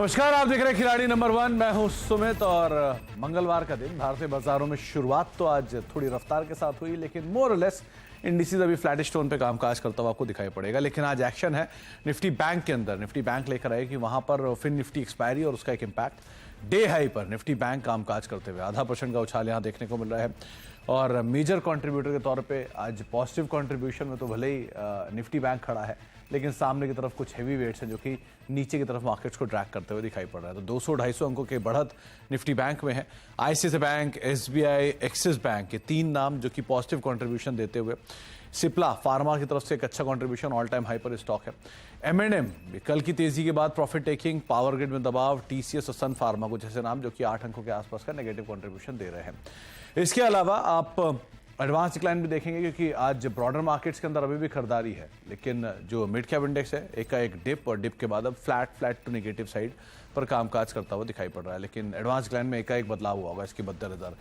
नमस्कार, आप देख रहे हैं खिलाड़ी नंबर 1। मैं हूं सुमित और मंगलवार का दिन भारतीय बाजारों में शुरुआत तो आज थोड़ी रफ्तार के साथ हुई, लेकिन मोर और लेस इंडिसेस अभी फ्लैटिश टोन पे कामकाज करता हुआ आपको दिखाई पड़ेगा। लेकिन आज एक्शन है निफ्टी बैंक के अंदर। निफ्टी बैंक लेकर आए कि वहां पर फिर निफ्टी एक्सपायरी और उसका एक इम्पैक्ट। डे हाई पर निफ्टी बैंक कामकाज करते हुए 0.5% का उछाल यहां देखने को मिल रहा है और मेजर कंट्रीब्यूटर के तौर पे आज पॉजिटिव कंट्रीब्यूशन में तो भले ही निफ्टी बैंक खड़ा है, लेकिन सामने की तरफ कुछ हेवी वेट्स हैं जो कि नीचे की तरफ मार्केट्स को ड्रैग करते हुए दिखाई पड़ रहा है। तो 200-250 अंकों के बढ़त निफ्टी बैंक में है। ICICI bank, SBI, axis bank, ये तीन नाम जो कि पॉजिटिव कंट्रीब्यूशन देते हुए। सिप्ला फार्मा की तरफ से एक अच्छा कंट्रीब्यूशन, ऑल टाइम हाई पर स्टॉक है। एमएनएम कल की तेजी के बाद प्रॉफिट टेकिंग, पावर ग्रिड में दबाव, टीसीएस और सन फार्मा कुछ ऐसे नाम जो कि 8 अंकों के आसपास का नेगेटिव कंट्रीब्यूशन दे रहे हैं। इसके अलावा आप एडवांस डिक्लाइन भी देखेंगे क्योंकि आज ब्रॉडर मार्केट्स के अंदर अभी भी खरीदारी है, लेकिन जो मिड कैप इंडेक्स है एक का एक डिप और डिप के बाद अब फ्लैट टू नेगेटिव साइड पर कामकाज करता हुआ दिखाई पड़ रहा है। लेकिन एडवांस डिक्लाइन में एक का एक बदलाव हुआ होगा इसकी मद्देनजर।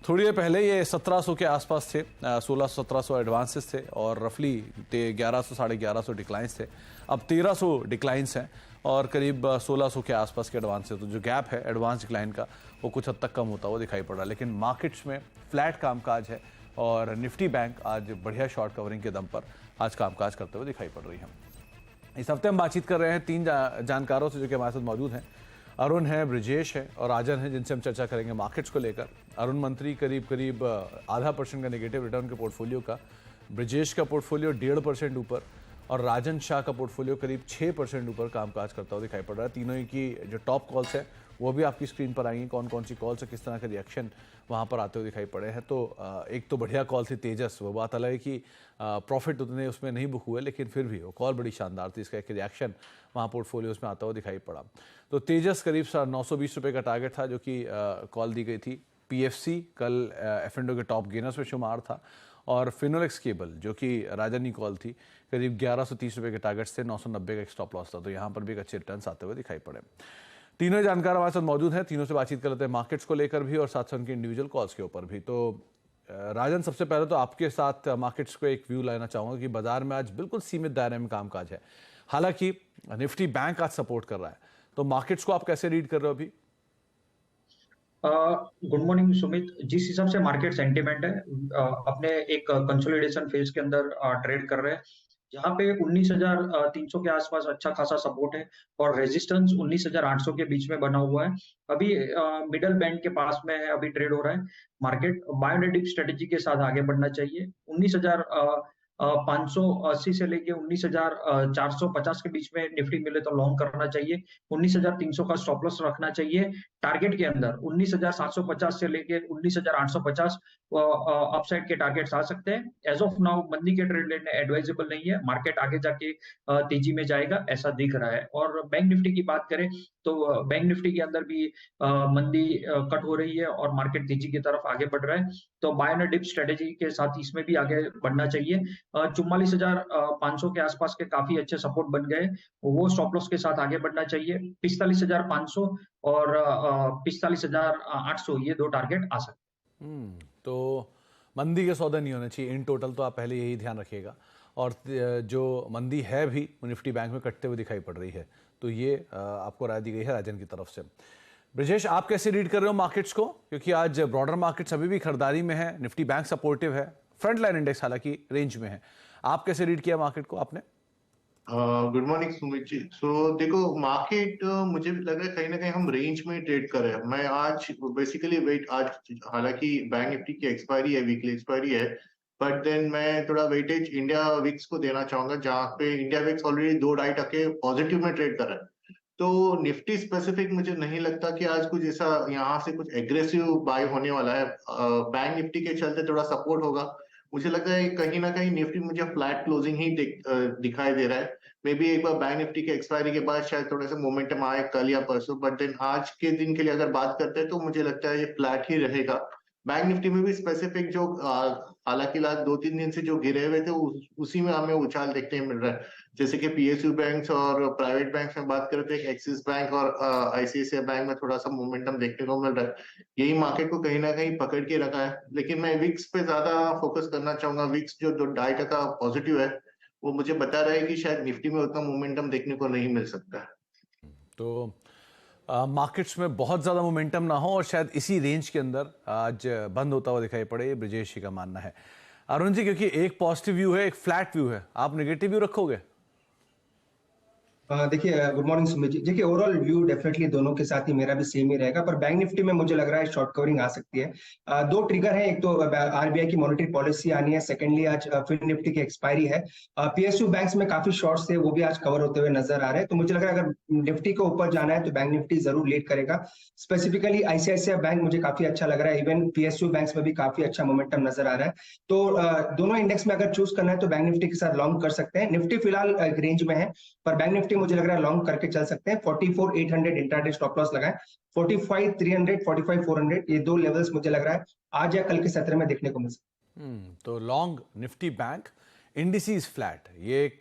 थोड़ी देर पहले ये 1700 के आसपास थे, 1600-1700 एडवांसेस थे और रफली 1100-1150 डिक्लाइंस थे। अब 1300 डिक्लाइंस हैं और करीब 1600 के आसपास के एडवांस है। तो जो गैप है एडवांस डिक्लाइन का वो कुछ हद तक कम होता हुआ दिखाई पड़ रहा है। लेकिन मार्केट्स में फ्लैट कामकाज है और निफ्टी बैंक आज बढ़िया शॉर्ट कवरिंग के दम पर आज कामकाज करते हुए दिखाई पड़ रही है। इस हफ्ते हम बातचीत कर रहे हैं तीन जानकारों से जो कि हमारे साथ मौजूद हैं। अरुण है, ब्रिजेश है और राजन है, जिनसे हम चर्चा करेंगे मार्केट्स को लेकर। अरुण मंत्री करीब 0.5% का नेगेटिव रिटर्न के पोर्टफोलियो का, ब्रिजेश का पोर्टफोलियो 1.5% ऊपर और राजन शाह का पोर्टफोलियो करीब 6% ऊपर कामकाज करता हुआ दिखाई पड़ रहा है। तीनों ही की जो टॉप कॉल्स है वो भी आपकी स्क्रीन पर आएंगी, कौन कौन सी कॉल्स है, किस तरह के रिएक्शन वहाँ पर आते हुए दिखाई पड़े हैं। तो एक तो बढ़िया कॉल थी तेजस, वो बात अलग है कि प्रॉफिट उतने उसमें नहीं बुक हुए, लेकिन फिर भी वो कॉल बड़ी शानदार थी। इसका एक रिएक्शन वहाँ पोर्टफोलियोज में आता हुआ दिखाई पड़ा। तो तेजस करीब 920 रुपये का टारगेट था जो कि कॉल दी गई थी। पीएफसी कल एफ&ओ के टॉप गेनर्स में शुमार था और फिनोलेक्स केबल जो कि राजन की कॉल थी, करीब 1130 रुपये के टारगेट से 990 का एक स्टॉप लॉस था। तो यहाँ पर भी एक अच्छे रिटर्न्स आते हुए दिखाई पड़े। तीनों जानकार हमारे साथ मौजूद हैं, तीनों से बातचीत कर लेते हैं मार्केट्स को लेकर भी और साथ साथ उनकी इंडिविजुअल कॉल्स के ऊपर भी। तो राजन, सबसे पहले तो आपके साथ मार्केट्स को एक व्यू लेना चाहूँगा कि बाजार में आज बिल्कुल सीमित दायरे में कामकाज है। हालांकि निफ्टी बैंक आज सपोर्ट कर रहा है, तो मार्केट्स को आप कैसे रीड कर रहे हो अभी? Good morning Sumit. जिस हिसाब से मार्केट सेंटीमेंट है, अपने एक कंसोलिडेशन फेज के अंदर ट्रेड कर रहे हैं, जहां पे 19,300 के आसपास अच्छा खासा सपोर्ट है और रेजिस्टेंस 19,800 के बीच में बना हुआ है। अभी मिडल बैंड के पास में है, अभी ट्रेड हो रहा है। Market buy the dip strategy के साथ आगे बढ़ना चाहिए। 19,580 से लेके 19,450 के बीच में निफ्टी मिले तो लॉन्ग करना चाहिए। 19,300 का स्टॉप लॉस रखना चाहिए। टारगेट के अंदर 19,750 से लेके 19,850 अपसाइड के टारगेट्स आ सकते हैं। एज ऑफ नाउ मंदी के ट्रेड लेने एडवाइजेबल नहीं है। मार्केट आगे जाके तेजी में जाएगा ऐसा दिख रहा है। और बैंक निफ्टी की बात करें तो बैंक निफ्टी के अंदर भी मंदी कट हो रही है और मार्केट तेजी की तरफ आगे बढ़ रहा है। तो बाय एंड डिप स्ट्रेटेजी के साथ इसमें भी आगे बढ़ना चाहिए। 44,500 के आसपास के काफी अच्छे सपोर्ट बन गए, वो स्टॉप लॉस के साथ आगे बढ़ना चाहिए। 45,500 और 45,800 ये दो टारगेट आ सकते हैं। तो मंदी के सौदे नहीं होने चाहिए इन टोटल, तो आप पहले यही ध्यान रखिएगा। और जो मंदी है भी निफ्टी बैंक में कटते हुए दिखाई पड़ रही है, तो ये आपको राय दी गई है राजन की तरफ से। ब्रजेश, आप कैसे रीड कर रहे हो मार्केट्स को, क्योंकि आज ब्रॉडर मार्केट्स अभी भी खरीदारी में है, निफ्टी बैंक सपोर्टिव है, फ्रंट लाइन इंडेक्स हालांकि रेंज में है। आप कैसे रीड किया मार्केट को आपने? Good morning Sumit ji. देखो मार्केट, मुझे भी लग रहा है कहीं ना कहीं हम रेंज में ट्रेड कर रहे हैं। मैं आज बेसिकली वेट, आज हालांकि बैंक निफ्टी की एक्सपायरी है, वीकली एक्सपायरी है, बट देन मैं थोड़ा वेटेज इंडिया विक्स को देना चाहूंगा, जहां पे इंडिया विक्स ऑलरेडी 2-2.5% पॉजिटिव में ट्रेड कर रहा है। तो निफ्टी स्पेसिफिक मुझे नहीं लगता कि आज कुछ ऐसा यहाँ से कुछ एग्रेसिव बाय होने वाला है। बैंक निफ्टी के चलते थोड़ा सपोर्ट होगा। मुझे लगता है कहीं ना कहीं निफ्टी मुझे फ्लैट क्लोजिंग ही दिखाई दे रहा है। मे बी एक बार बैंक निफ्टी के एक्सपायरी के बाद शायद थोड़ा सा मोमेंटम आए कल या परसों, बट देन आज के दिन के लिए अगर बात करते हैं तो मुझे लगता है ये फ्लैट ही रहेगा। बैंक निफ्टी में भी स्पेसिफिक जो हालांकि लास्ट 2-3 दिन से जो गिरे हुए थे उसी में हमें उछाल देखने मिल रहा है। जैसे कि पीएसयू बैंक और प्राइवेट बैंक में बात करते हैं, एक्सिस बैंक और आईसीआईसीआई बैंक में थोड़ा सा मोमेंटम देखने को मिल रहा है। यही मार्केट को कहीं ना कहीं पकड़ के रखा है। लेकिन मैं विक्स पे ज्यादा फोकस करना चाहूंगा। विक्स जो 2.5% पॉजिटिव है, वो मुझे बता रहा है कि शायद निफ्टी में उतना मोमेंटम देखने को नहीं मिल सकता है। तो मार्केट्स में बहुत ज़्यादा मोमेंटम ना हो और शायद इसी रेंज के अंदर आज बंद होता हुआ दिखाई पड़े, ये ब्रजेश जी का मानना है। अरुण जी, क्योंकि एक पॉजिटिव व्यू है, एक फ्लैट व्यू है, आप नेगेटिव व्यू रखोगे? देखिए, गुड मॉर्निंग सुमित जी। देखिए, ओवरऑल व्यू डेफिनेटली दोनों के साथ ही मेरा भी सेम ही रहेगा, पर बैंक निफ्टी में मुझे लग रहा है शॉर्ट कवरिंग आ सकती है। दो ट्रिगर है, एक तो आरबीआई की मॉनेटरी पॉलिसी आनी है, सेकेंडली आज फिन निफ्टी की एक्सपायरी है। पीएसयू बैंक्स में काफी शॉर्ट्स थे, वो भी आज कवर होते हुए नजर आ रहे हैं। तो मुझे लग रहा है अगर निफ्टी को ऊपर जाना है तो बैंक निफ्टी जरूर लीड करेगा। स्पेसिफिकली आईसीआईसीआई बैंक मुझे काफी अच्छा लग रहा है, इवन पीएसयू बैंक्स में भी काफी अच्छा मोमेंटम नजर आ रहा है। तो दोनों इंडेक्स में अगर चूज करना है तो बैंक निफ्टी के साथ लॉन्ग कर सकते हैं। निफ्टी फिलहाल रेंज में है, पर बैंक निफ्टी मुझे लग रहा है लॉन्ग करके चल सकते हैं। 44,800 इंट्राडे स्टॉप लॉस लगाएं, 45,300, 45,400 ये दो लेवल्स मुझे लग रहा है आज या कल के सत्र में देखने को मिल सकते हैं। तो long Nifty bank, indices flat, ये एक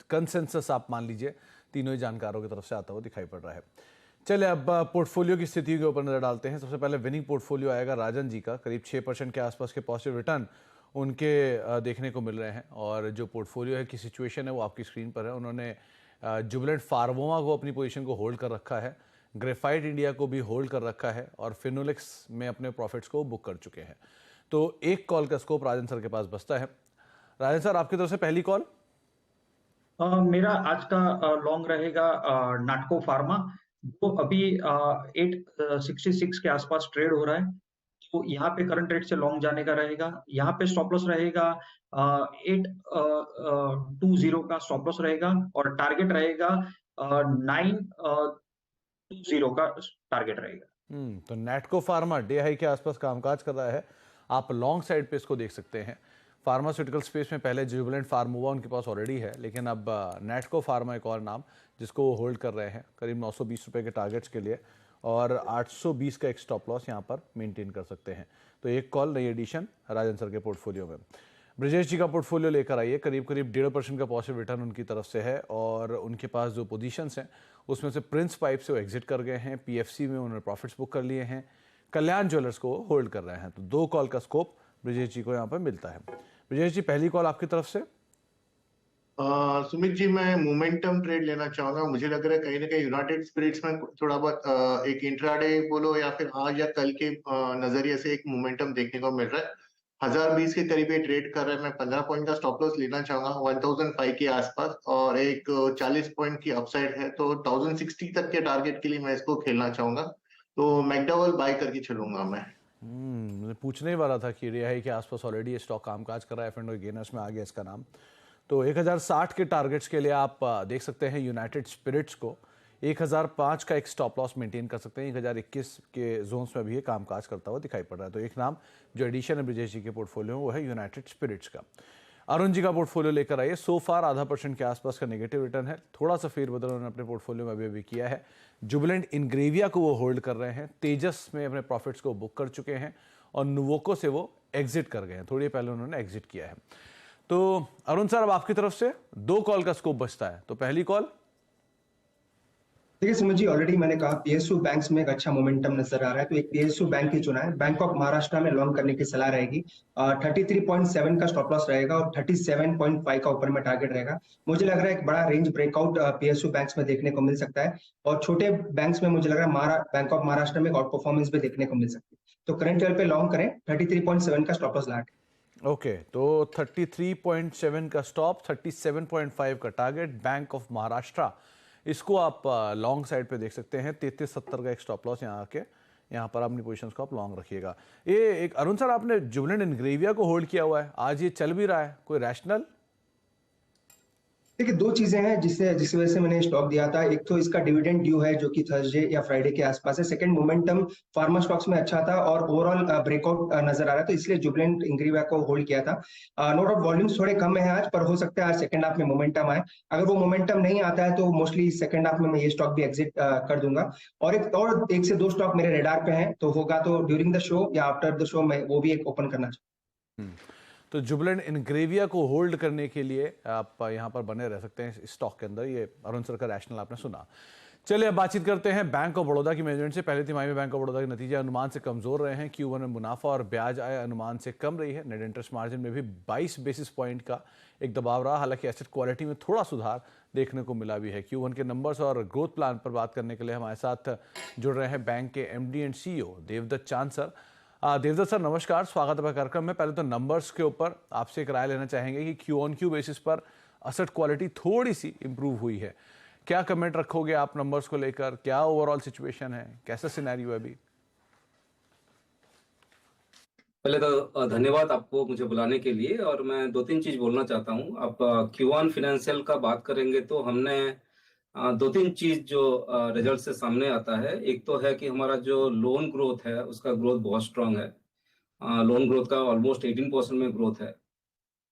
कंसेंसस आप मान लीजिए तीनों ही जानकारों की तरफ से आता हुआ दिखाई पड़ रहा है। चलिए अब पोर्टफोलियो की स्थिति के ऊपर नजर डालते हैं। सबसे पहले विनिंग पोर्टफोलियो आएगा राजन जी का, करीब 6% के आसपास के पॉजिटिव रिटर्न उनके देखने को मिल रहे हैं। और जो पोर्टफोलियो है की सिचुएशन है वो आपकी स्क्रीन पर है। उन्होंने जुबिलेंट फार्मोमा को अपनी पोजीशन को होल्ड कर रखा है, ग्रेफाइट इंडिया को भी होल्ड कर रखा है और फिनोलेक्स में अपने प्रॉफिट्स को बुक कर चुके हैं। तो एक कॉल का स्कोप राजन सर के पास बचता है। राजन सर, आपकी तरफ से पहली कॉल। मेरा आज का लॉन्ग रहेगा नाटको फार्मा, जो अभी 866 के आसपास ट्रेड हो रहा है। तो यहाँ पे करंट रेट से लॉन्ग जाने का रहेगा। यहाँ पे स्टॉप लॉस रहेगा 820 का स्टॉप लॉस रहेगा और टारगेट रहेगा 920 का टारगेट रहेगा। तो नेटको फार्मा डे हाई के आसपास कामकाज कर रहा है, आप लॉन्ग साइड पे इसको देख सकते हैं। फार्मास्यूटिकल स्पेस में पहले जुबिलेंट फार्मोवा उनके पास ऑलरेडी है, लेकिन अब नेटको फार्मा एक और नाम जिसको वो होल्ड कर रहे हैं करीब 920 रुपए के टारगेट्स के लिए, और 820 का एक स्टॉप लॉस यहाँ पर मेंटेन कर सकते हैं। तो एक कॉल, नई एडिशन राजन सर के पोर्टफोलियो में। ब्रजेश जी का पोर्टफोलियो लेकर आइए, करीब करीब 1.5% का पॉजिटिव रिटर्न उनकी तरफ से है और उनके पास जो पोजीशंस हैं उसमें से प्रिंस पाइप से वो एग्जिट कर गए हैं, पीएफसी में उन्होंने प्रॉफिट्स बुक कर लिए हैं, कल्याण ज्वेलर्स को होल्ड कर रहे हैं। तो दो कॉल का स्कोप ब्रजेश जी को यहाँ पर मिलता है। ब्रजेश जी, पहली कॉल आपकी तरफ से। सुमित जी, मैं मोमेंटम ट्रेड लेना चाहूंगा। मुझे लग रहा है कहीं ना कहीं यूनाइटेड स्पिरिट्स में थोड़ा बहुत एक इंट्राडे बोलो या फिर आज या कल के नजरिए से एक मोमेंटम देखने को मिल रहा है। 1020 के करीब ये ट्रेड कर रहा है। मैं 15 पॉइंट का स्टॉप लॉस लेना चाहूंगा 1005 के आसपास, और एक 40 पॉइंट की अपसाइड है, तो 1060 तक के टारगेट के लिए मैं इसको खेलना चाहूंगा। तो मैकडॉवेल बाय करके चलूंगा मैं। मुझे पूछने ही वाला था कि रिहाई के आसपास ऑलरेडी ये स्टॉक कामकाज कर रहा है, एफ&ओ गेनर्स में आ गया इसका नाम। तो 1060 के टारगेट्स के लिए आप देख सकते हैं यूनाइटेड स्पिरिट्स को। 1005 का एक स्टॉप लॉस मेंटेन कर सकते हैं। 1021 के जोन्स में भी ये कामकाज करता हुआ दिखाई पड़ रहा है। तो एक नाम जो एडिशन है ब्रजेश जी के पोर्टफोलियो में वो है यूनाइटेड स्पिरिट्स का। अरुण जी का पोर्टफोलियो लेकर आइए। सो फार 0.5% के आसपास का नेगेटिव रिटर्न है। थोड़ा सा फेरबदल उन्होंने अपने पोर्टफोलियो में अभी किया है। जुबिलेंट इनग्रेविया को वो होल्ड कर रहे हैं, तेजस में अपने प्रॉफिट्स को बुक कर चुके हैं और नुवोको से वो एग्जिट कर गए हैं। थोड़ी पहले उन्होंने एग्जिट किया है। तो अरुण सर, अब आपकी तरफ से दो कॉल का स्कोप बचता है। तो पहली कॉल। देखिए सुमित जी, ऑलरेडी मैंने कहा पीएसयू बैंक्स में एक अच्छा मोमेंटम नजर आ रहा है, तो एक पीएसयू बैंक ही चुना है। बैंक ऑफ महाराष्ट्र में लॉन्ग करने की सलाह रहेगी। 33.7 का स्टॉप लॉस रहेगा और 37.5 का ऊपर में टारगेट रहेगा। मुझे लग रहा है एक बड़ा रेंज ब्रेकआउट पीएसयू बैंक्स में देखने को मिल सकता है, और छोटे बैंक्स में मुझे लग रहा है बैंक ऑफ महाराष्ट्र में आउट परफॉर्मेंस भी देखने को मिल सकती है। तो करंट लेवल पे लॉन्ग करें, 33.7 का स्टॉप लॉस लगा के। ओके, तो 33.7 का स्टॉप, 37.5 का टारगेट, बैंक ऑफ महाराष्ट्र, इसको आप लॉन्ग साइड पे देख सकते हैं। 3370 का एक स्टॉप लॉस यहाँ आके, यहाँ पर अपनी पोजीशंस को आप लॉन्ग रखिएगा। ये एक अरुण सर, आपने जुबिलेंट इनग्रेविया को होल्ड किया हुआ है, आज ये चल भी रहा है, कोई रैशनल? देखिए, दो चीजें हैं जिस वजह से मैंने स्टॉक दिया था। एक तो इसका डिविडेंड ड्यू है जो कि थर्सडे या फ्राइडे के आसपास है। सेकंड, मोमेंटम फार्मा स्टॉक्स में अच्छा था और ओवरऑल ब्रेकआउट नजर आ रहा है, तो इसलिए जुबिलेंट इंग्रेविया को होल्ड किया था। नो डाउट वॉल्यूम्स थोड़े कम है आज, पर हो सकता है आज सेकंड हाफ में मोमेंटम आए। अगर वो मोमेंटम नहीं आता है तो मोस्टली सेकंड हाफ में मैं ये स्टॉक भी एग्जिट कर दूंगा। और एक से दो स्टॉक मेरे रेडार पे हैं, तो होगा तो ड्यूरिंग द शो या आफ्टर द शो मैं वो भी एक ओपन करना चाहूँ। तो जुबिलेंट इनग्रेविया को होल्ड करने के लिए आप यहाँ पर बने रह सकते हैं इस स्टॉक के अंदर। ये अरुण सर का रैशनल आपने सुना। चलिए अब बातचीत करते हैं बैंक ऑफ बड़ौदा की मैनेजमेंट से। पहले तिमाही में बैंक ऑफ बड़ौदा के नतीजे अनुमान से कमजोर रहे हैं। Q1 में मुनाफा और ब्याज आय अनुमान से कम रही है। नेट इंटरेस्ट मार्जिन में भी 22 बेसिस पॉइंट का एक दबाव रहा। हालांकि एसेट क्वालिटी में थोड़ा सुधार देखने को मिला भी है। Q1 के नंबर्स और ग्रोथ प्लान पर बात करने के लिए हमारे साथ जुड़ रहे हैं बैंक के MD एंड CEO देवदत्त चांद सर। देवदत्त सर नमस्कार, स्वागत है कार्यक्रम में। पहले तो नंबर्स के ऊपर आपसे एक राय लेना चाहेंगे कि Q1Q बेसिस पर एसेट क्वालिटी थोड़ी सी इंप्रूव हुई है। क्या कमेंट रखोगे आप नंबर्स को लेकर? क्या ओवरऑल सिचुएशन है, कैसा सिनेरियो है अभी? पहले तो धन्यवाद आपको मुझे बुलाने के लिए, और मैं दो तीन चीज बोलना चाहता हूं। आप Q1 फाइनेंशियल का बात करेंगे तो हमने दो तीन चीज जो रिजल्ट से सामने आता है। एक तो है कि हमारा जो लोन ग्रोथ है उसका ग्रोथ बहुत स्ट्रांग है। लोन ग्रोथ का ऑलमोस्ट 18% में ग्रोथ है।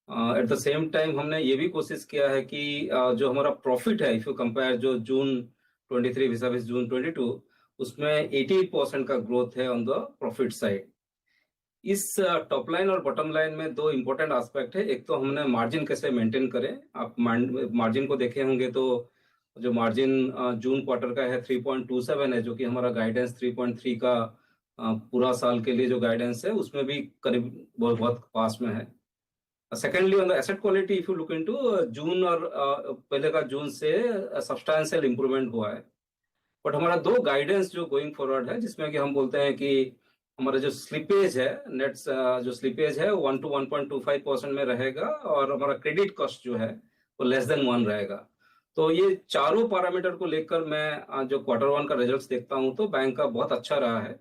एट द सेम टाइम हमने ये भी कोशिश किया है कि जो हमारा प्रॉफिट है, इफ यू कंपेयर जो जून 23 विसाविस जून 22, उसमें 88% का ग्रोथ है ऑन द प्रॉफिट साइड। इस टॉप लाइन और बॉटम लाइन में दो इंपॉर्टेंट एस्पेक्ट है। एक तो हमने मार्जिन कैसे मेंटेन करें। आप मार्जिन को देखे होंगे तो जो मार्जिन जून क्वार्टर का है 3.27 है, जो कि हमारा गाइडेंस 3.3 का पूरा साल के लिए जो गाइडेंस है उसमें भी करीब बहुत पास में है। Secondly on the asset quality, if you look into June और पहले का जून से सब्सटैंशियल इंप्रूवमेंट हुआ है। बट हमारा दो गाइडेंस जो गोइंग फॉरवर्ड है, जिसमें कि हम बोलते हैं कि हमारा जो स्लिपेज है, नेट जो स्लिपेज है 1 to 1.25% में रहेगा, और हमारा क्रेडिट कॉस्ट जो है वो लेस देन 1 रहेगा। तो ये चारों पैरामीटर को लेकर मैं जो Q1 का रिजल्ट्स देखता हूं तो बैंक का बहुत अच्छा रहा है।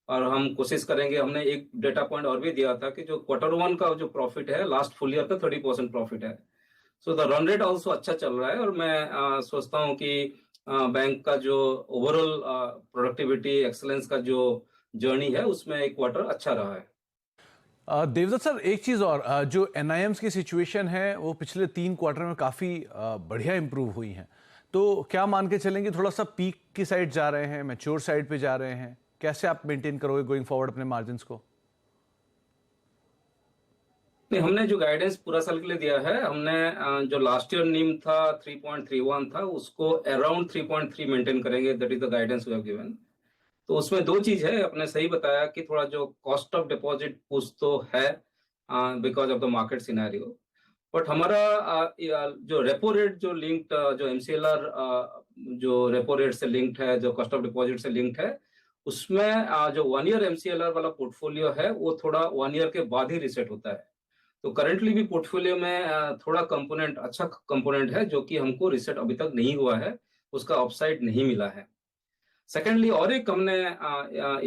और हम कोशिश करेंगे, हमने एक डेटा पॉइंट और भी दिया था कि जो Q1 का जो प्रॉफिट है लास्ट फुल ईयर का 30% प्रॉफिट है। So the run rate also अच्छा चल रहा है, और मैं सोचता हूं कि बैंक का जो ओवरऑल प्रोडक्टिविटी एक्सेलेंस का जो जर्नी है उसमें एक क्वार्टर अच्छा रहा है। देवदत्त सर एक चीज और, जो NIMs की सिचुएशन है वो पिछले 3 क्वार्टर में काफी बढ़िया इंप्रूव हुई हैं। तो क्या मान के चलेंगे थोड़ा सा पीक की साइड जा रहे हैं, मैच्योर साइड पे जा रहे हैं? कैसे आप मेंटेन करोगे गोइंग फॉरवर्ड अपने मार्जिन्स को? नहीं, हमने जो गाइडेंस पूरा साल के लिए दिया है, हमने जो लास्ट ईयर निम था 3.31 था, उसको अराउंड 3.3 मेंटेन करेंगे। That is the guidance we have given. तो उसमें दो चीज है, आपने सही बताया कि थोड़ा जो कॉस्ट ऑफ डिपॉजिट पुश तो है because of the market scenario. But हमारा जो रेपो रेट जो लिंक्ड, जो MCLR जो रेपो रेट से लिंक्ड है, जो कॉस्ट ऑफ डिपॉजिट से लिंक्ड है, उसमें जो 1 ईयर MCLR वाला पोर्टफोलियो है वो थोड़ा 1 ईयर के बाद ही रिसेट होता है। तो करंटली भी पोर्टफोलियो में थोड़ा कंपोनेंट, अच्छा कंपोनेंट है जो कि हमको रिसेट अभी तक नहीं हुआ है, उसका अपसाइड नहीं मिला है। सेकेंडली और एक हमने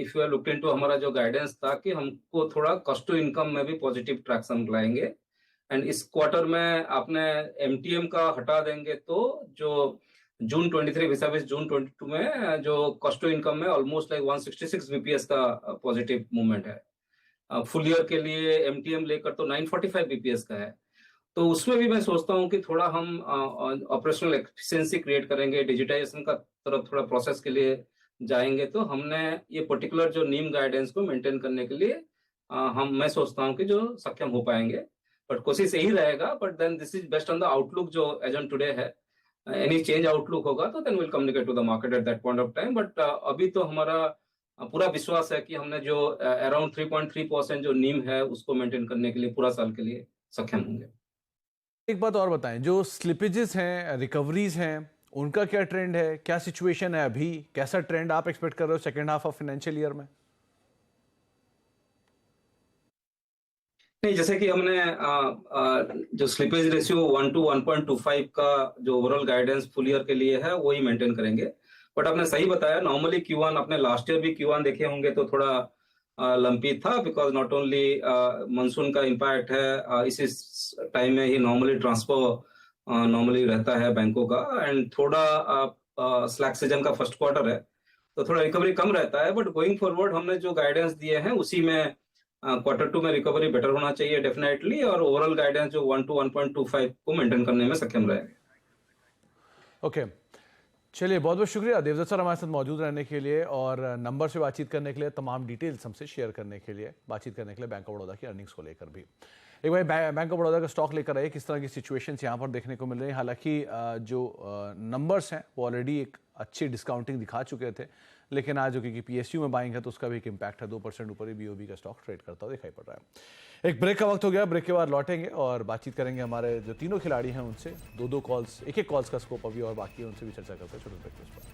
if you are look into हमारा जो गाइडेंस था कि हमको थोड़ा कॉस्ट टू इनकम में भी पॉजिटिव ट्रैक्शन लाएंगे। एंड इस क्वार्टर में आपने MTM का हटा देंगे तो जो जून 23 विसाविस जून 22 में जो कॉस्ट टू इनकम में ऑलमोस्ट लाइक 166 BPS का पॉजिटिव मूवमेंट है। फुल ईयर के लिए MTM लेकर तो 945 BPS का है। तो उसमें भी मैं सोचता हूं कि थोड़ा हम ऑपरेशनल एफिशिएंसी क्रिएट करेंगे, डिजिटाइजेशन का तरफ थोड़ा प्रोसेस के लिए जाएंगे, तो हमने ये पर्टिकुलर जो नीम गाइडेंस को मेंटेन करने के लिए मैं सोचता हूं कि जो सक्षम हो पाएंगे। बट कोशिश यही रहेगा, but then this is based on the outlook जो एज ऑन टुडे है। एनी चेंज आउटलुक होगा तो then will communicate to the market at that point of time. But अभी तो हमारा पूरा विश्वास है कि हमने जो अराउंड 3.3% जो नीम है उसको मेंटेन करने के लिए पूरा साल के लिए सक्षम होंगे। एक बात और बताएं, जो स्लिपेजेस हैं, रिकवरीज हैं, उनका क्या ट्रेंड है, क्या सिचुएशन है अभी? कैसा ट्रेंड आप एक्सपेक्ट कर रहे हो second half of financial year में? नहीं, जैसे कि हमने जो स्लिपेज रेशियो 1 to 1.25 का जो ओवरऑल गाइडेंस फुल ईयर के लिए है वही मेंटेन करेंगे। बट आपने सही बताया, नॉर्मली Q1 आपने लास्ट ईयर भी Q1 देखे होंगे तो थोड़ा लंपी था, बिकॉज नॉट ओनली मानसून का इम्पैक्ट है, इसी टाइम में ही नॉर्मली ट्रांसफर नॉर्मली रहता है बैंकों का, एंड थोड़ा स्लैक सीजन का फर्स्ट क्वार्टर है तो थोड़ा रिकवरी कम रहता है। बट गोइंग फॉरवर्ड हमने जो गाइडेंस दिए हैं उसी में Q2 में रिकवरी बेटर होना चाहिए डेफिनेटली, और ओवरऑल गाइडेंस जो 1 to 1.25 को मेंटेन करने में सक्षम रहेंगे। ओके, चलिए बहुत बहुत शुक्रिया देवदत्त सर हमारे साथ मौजूद रहने के लिए और नंबर से बातचीत करने के लिए, तमाम डिटेल्स हमसे शेयर करने के लिए, बातचीत करने के लिए बैंक ऑफ बड़ौदा की अर्निंग्स को लेकर भी। एक भाई बैंक ऑफ बड़ौदा का स्टॉक लेकर आए, किस तरह की सिचुएशंस यहाँ पर देखने को मिल रही है? हालांकि जो नंबर्स हैं वो ऑलरेडी एक अच्छी डिस्काउंटिंग दिखा चुके थे, लेकिन आज जो क्योंकि PSU में बाइंग है तो उसका भी एक इम्पैक्ट है। 2% ऊपर ही BOB का स्टॉक ट्रेड करता हुआ दिखाई पड़ रहा है। एक ब्रेक का वक्त हो गया, ब्रेक के बाद लौटेंगे और बातचीत करेंगे हमारे जो तीनों खिलाड़ी हैं उनसे। दो कॉल्स, एक कॉल्स का स्कोप अभी और बाकी है, उनसे भी चर्चा करते हैं छोटे ब्रेक पर।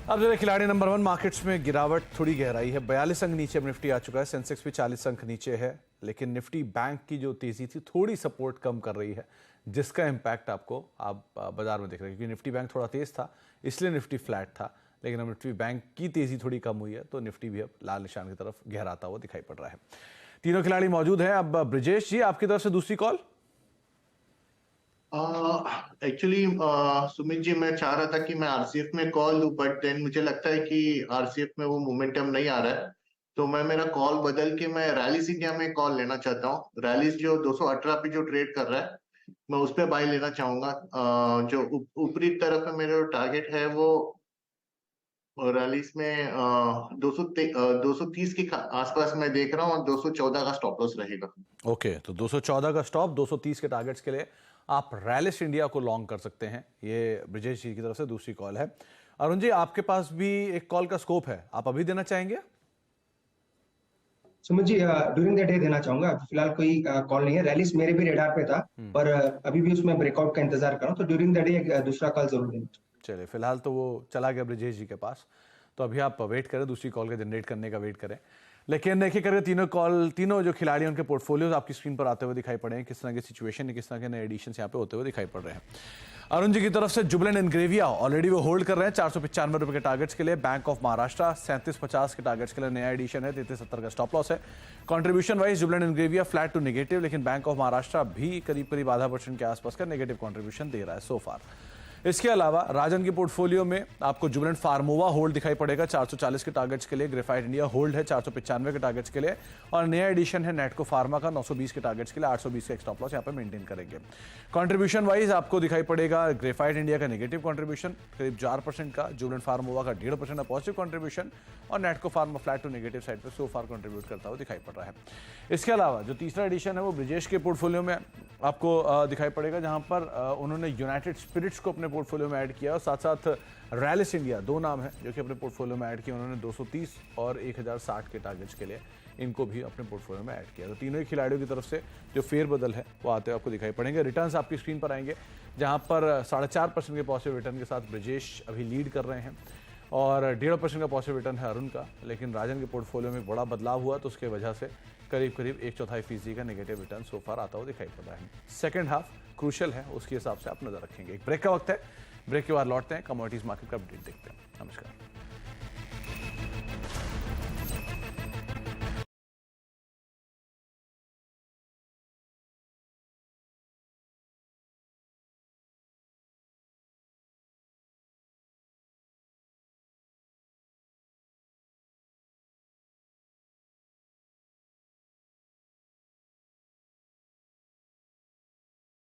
अब जरा खिलाड़ी नंबर 1 मार्केट्स में गिरावट, थोड़ी गहराई है। 42 अंक नीचे निफ्टी आ चुका है, सेंसेक्स भी 40 अंक नीचे है, लेकिन निफ्टी बैंक की जो तेजी थी थोड़ी सपोर्ट कम कर रही है, जिसका इम्पैक्ट आपको आप बाजार में देख रहे हैं। क्योंकि निफ्टी बैंक थोड़ा तेज था इसलिए निफ्टी फ्लैट था, लेकिन अब निफ्टी बैंक की तेजी थोड़ी कम हुई है तो निफ्टी भी अब लाल निशान की तरफ गहराता हुआ दिखाई पड़ रहा है। तीनों खिलाड़ी मौजूद हैं। अब ब्रिजेश जी, आपकी तरफ से दूसरी कॉल। एक्चुअली सुमित जी, मैं चाह रहा था कि मैं RCF में कॉल लूं, बट देन मुझे लगता है कि RCF में वो मोमेंटम नहीं आ रहा है, तो मैं मेरा कॉल बदल के मैं रैलिस इंडिया में कॉल लेना चाहता हूँ। रैलिस जो 218 पे जो ट्रेड कर रहा है, मैं उस पे बाय लेना चाहूंगा। जो ऊपरी तरफ में मेरा टारगेट है वो रैलिस में 230 के आसपास मैं देख रहा हूँ, और 214 का स्टॉप लॉस रहेगा। ओके, तो 214 का स्टॉप, 230 के टारगेट्स के लिए आप रैलिस इंडिया को लॉन्ग कर सकते हैं। ये ब्रिजेश जी की तरफ से दूसरी कॉल है। अरुण जी, आपके पास भी एक कॉल का स्कोप है, आप अभी देना चाहेंगे? Sumit ji, during the day देना चाहूंगा। फिलहाल कोई कॉल नहीं है। रैलिस मेरे भी रेडार पे था, पर अभी भी उसमें ब्रेकआउट का इंतजार कर रहा हूं, तो ड्यूरिंग द डे एक दूसरा कॉल जरूर देना। चलिए, फिलहाल तो वो चला गया ब्रिजेश जी के पास, तो अभी आप वेट करें, दूसरी कॉल का जनरेट करने का वेट करें। लेकिन एक एक करके तीनों जो खिलाड़ी उनके पोर्टफोलियोज आपकी स्क्रीन पर आते हुए दिखाई पड़े हैं। किस तरह की सिचुएशन है, किस तरह के नए एडिशंस यहाँ पे होते हुए दिखाई पड़ रहे हैं। अरुण जी की तरफ से जुबिलेंट इंग्रेविया ऑलरेडी वो होल्ड कर रहे हैं 495 रुपए के टारगेट्स के लिए। बैंक ऑफ महाराष्ट्र 3750 के टारगेट्स के लिए नया एडिशन है, 3370 का स्टॉप लॉस है। Contribution wise Jubilant Ingrevia flat to negative, लेकिन बैंक ऑफ महाराष्ट्र भी करीब आधा % के आसपास का नेगेटिव कंट्रीब्यूशन दे रहा है सो फार। इसके अलावा राजन के पोर्टफोलियो में आपको जुबिलेंट फार्मोवा होल्ड दिखाई पड़ेगा 440 के टारगेट्स के लिए। ग्रेफाइट इंडिया होल्ड है 495 के टारगेट्स के लिए, और नया एडिशन है नेटको फार्मा का 920 के टारगेट्स के लिए। 820 का स्टॉप लॉस यहाँ पे मेंटेन करेंगे। कंट्रीब्यूशन वाइज आपको दिखाई पड़ेगा ग्रेफाइट इंडिया का नेगेटिव कंट्रीब्यूशन करीब 4% का, जुबिलेंट फार्मोवा का 1.5% का पॉजिटिव कंट्रीब्यूशन, और Natco pharma flat to negative side पर सो फार कंट्रीब्यूट करता हुआ दिखाई पड़ रहा है। इसके अलावा जो तीसरा एडिशन है वो ब्रिजेश के पोर्टफोलियो में आपको दिखाई पड़ेगा, जहां पर उन्होंने यूनाइटेड स्पिरिट्स को अपने पोर्टफोलियो में ऐड किया, और साथ साथ रैलिस इंडिया, दो नाम है जो कि अपने पोर्टफोलियो में ऐड किया उन्होंने 230 और 1060 के टारगेट्स के लिए, इनको भी अपने पोर्टफोलियो में ऐड किया। तो तीनों ही खिलाड़ियों की तरफ से जो फेरबदल है वो आते हुए आपको दिखाई पड़ेंगे। रिटर्न्स आपकी स्क्रीन पर आएंगे, जहां पर 4.5% के पॉजिटिव रिटर्न के साथ ब्रिजेश अभी लीड कर रहे हैं, और 1.5% का पॉजिटिव रिटर्न है अरुण का। लेकिन राजन के पोर्टफोलियो में बड़ा बदलाव हुआ, तो उसके वजह से करीब 1/4% का नेगेटिव रिटर्न सो फार आता हुआ दिखाई पड़ रहा है। सेकंड हाफ क्रूशियल है, उसके हिसाब से आप नजर रखेंगे। एक ब्रेक का वक्त है, ब्रेक के बाद लौटते हैं, कमोडिटीज मार्केट का अपडेट देखते हैं। नमस्कार।